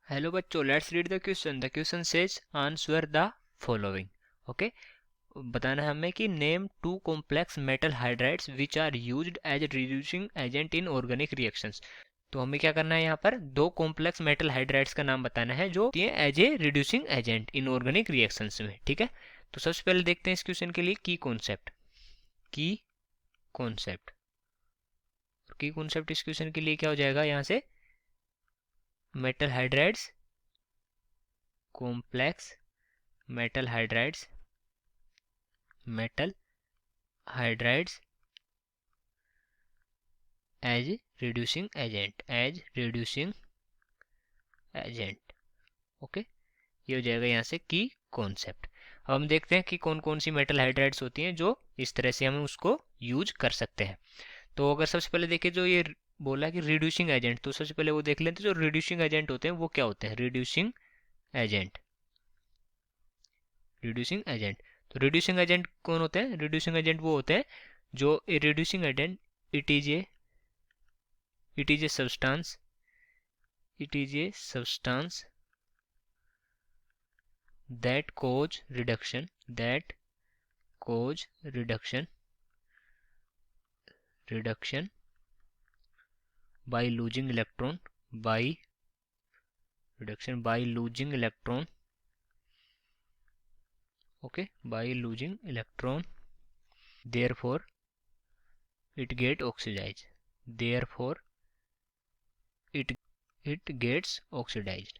Hello बच्चों, let's read the question. The question says answer the following. Okay, बताना है हमें कि name two complex metal hydrides which are used as reducing agent in organic reactions. तो हमें क्या करना है, यहाँ पर दो कॉम्प्लेक्स मेटल हाइड्राइड्स का नाम बताना है जो as a reducing agent in organic reactions में। ठीक है, तो सबसे पहले देखते हैं इस क्वेश्चन के लिए की कॉन्सेप्ट। की कॉन्सेप्ट की कॉन्सेप्ट इस क्वेश्चन के लिए क्या हो जाएगा, यहाँ से metal hydrides, complex metal hydrides, metal hydrides as reducing agent, as reducing agent. Okay, ये हो जाएगा यहाँ से की कॉन्सेप्ट। अब हम देखते हैं कि कौन कौन सी मेटल हाइड्राइड्स होती हैं जो इस तरह से हम उसको यूज कर सकते हैं। तो अगर सबसे पहले देखें, जो ये बोला कि रिड्यूसिंग एजेंट, तो सबसे पहले वो देख लेते हैं जो रिड्यूसिंग एजेंट होते हैं वो क्या होते हैं। रिड्यूसिंग एजेंट, रिड्यूसिंग एजेंट, तो रिड्यूसिंग एजेंट कौन होते हैं। रिड्यूसिंग एजेंट वो होते हैं जो ए reducing agent, it is a substance, it is a substance that cause reduction, that cause reduction by losing electron, by reduction by losing electron, okay, by losing electron, therefore it get oxidized, therefore it gets oxidized।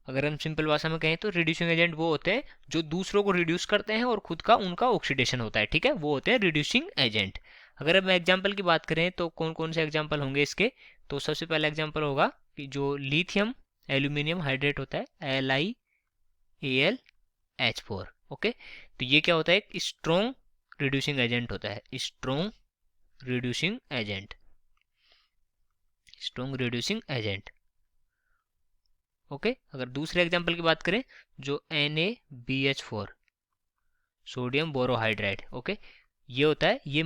अगर हम simple भाषा में कहें तो reducing agent वो होते हैं जो दूसरों को रिड्यूस करते हैं और खुद का उनका ऑक्सीडेशन होता है। ठीक है, वो होते हैं रिड्यूसिंग एजेंट। अगर हम एग्जांपल की बात करें तो कौन कौन से एग्जांपल होंगे इसके, तो सबसे पहला एग्जांपल होगा कि जो लिथियम एल्यूमिनियम हाइड्रेट होता है, LiAlH4। ओके, तो ये क्या होता है, एक स्ट्रॉन्ग रिड्यूसिंग एजेंट होता है, strong reducing agent, strong reducing agent. Okay, अगर दूसरे एग्जांपल की बात करें, जो NaBH4 सोडियम बोरोहाइड्राइड, ओके, ये होता है, ये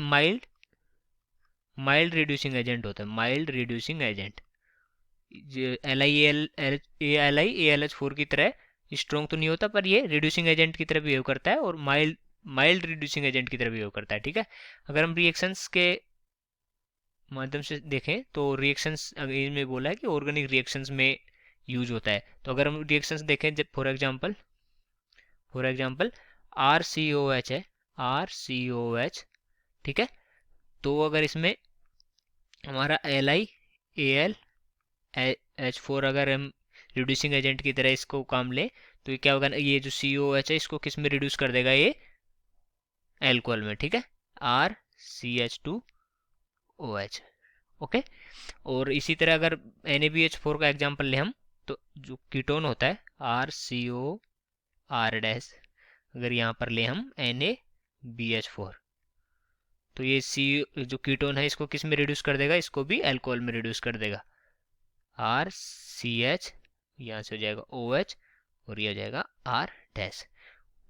माइल्ड रिड्यूसिंग एजेंट होता है, माइल्ड रिड्यूसिंग एजेंट। LiAlH4 की तरह स्ट्रॉन्ग तो नहीं होता, पर ये रिड्यूसिंग एजेंट की तरह बिहेव करता है और माइल्ड रिड्यूसिंग एजेंट की तरह बिहेव करता है। ठीक है, अगर हम रिएक्शंस के माध्यम से देखें तो रिएक्शंस में बोला है कि ऑर्गेनिक रिएक्शंस में यूज होता है। तो अगर हम रिएक्शंस देखें, जब फॉर एग्जांपल RCOH है, RCOH, ठीक है, तो अगर इसमें हमारा LiAlH4 अगर हम रिड्यूसिंग एजेंट की तरह इसको काम लें तो ये क्या होगा, ये जो COH है इसको किस में रिड्यूस कर देगा, ये एल्कोहल में। ठीक है, RCH2OH। ओके, और इसी तरह अगर NaBH4 का एग्जांपल लें हम, तो जो कीटोन होता है RCOR', अगर यहाँ पर ले हम NaBH4, तो ये जो कीटोन है इसको किस में रिड्यूस कर देगा, इसको भी अल्कोहल में रिड्यूस कर देगा, RCH, यहाँ से हो जाएगा OH और ये हो जाएगा R'।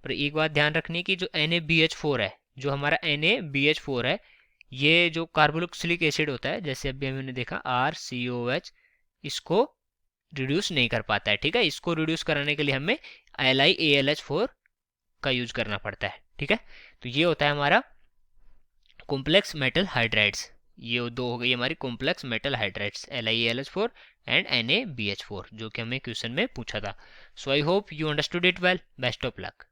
पर एक बात ध्यान रखनी की जो NaBH4 है, जो हमारा NaBH4 है, ये जो कार्बोक्सिलिक एसिड होता है, जैसे अभी हमने देखा RCOH, इसको रिड्यूस नहीं कर पाता है। ठीक है, इसको रिड्यूस कराने के लिए हमें LiAlH4 का यूज करना पड़ता है। ठीक है, तो ये होता है हमारा कॉम्प्लेक्स मेटल हाइड्राइड्स। ये दो हो गई हमारी complex metal hydrides, LiAlH4 and NaBH4, जो कि हमें क्वेश्चन में पूछा था। So I hope you understood it well. Best of luck.